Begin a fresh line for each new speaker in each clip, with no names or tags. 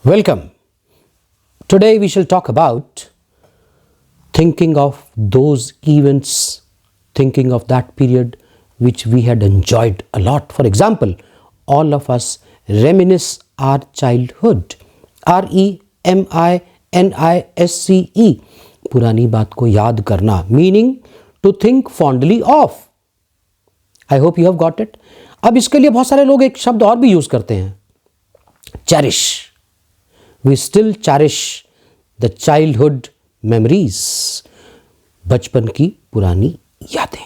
Welcome. Today we shall talk about thinking of those events, thinking of that period which we had enjoyed a lot. For example, all of us reminisce our childhood. REMINISCE. पुरानी बात को याद करना, meaning to think fondly of. I hope you have got it. अब इसके लिए बहुत सारे लोग एक शब्द और भी यूज करते हैं, cherish. We still cherish the childhood memories. बचपन की पुरानी यादें.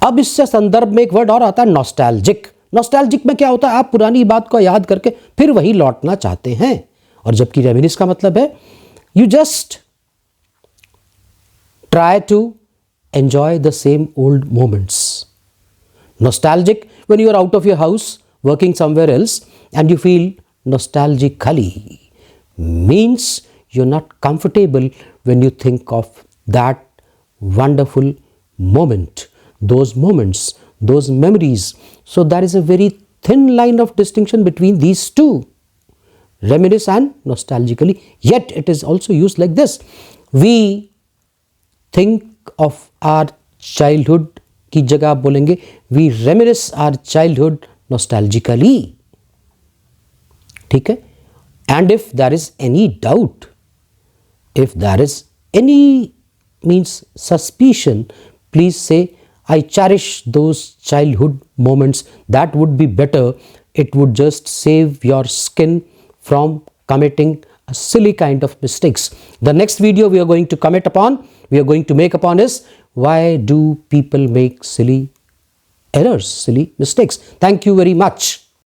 अब इससे संदर्भ में एक वर्ड और आता है नॉस्टैल्जिक. नॉस्टैल्जिक में क्या होता है, आप पुरानी बात को याद करके फिर वही लौटना चाहते हैं. और जबकि रेमिनिस का मतलब है you just try to enjoy the same old moments. Nostalgic when you are out of your house working somewhere else and you feel nostalgically, means you're not comfortable when you think of that wonderful moment, those moments, those memories. So there is a very thin line of distinction between these two, reminisce and nostalgically, yet it is also used like this. We think of our childhood की जगह आप बोलेंगे we reminisce our childhood nostalgically. ठीक है. And if there is any doubt, if there is any means suspicion, please say I cherish those childhood moments. That would be better. It would just save your skin from committing a silly kind of mistakes. The next video we are going to make upon is why do people make silly errors, silly mistakes. Thank you very much.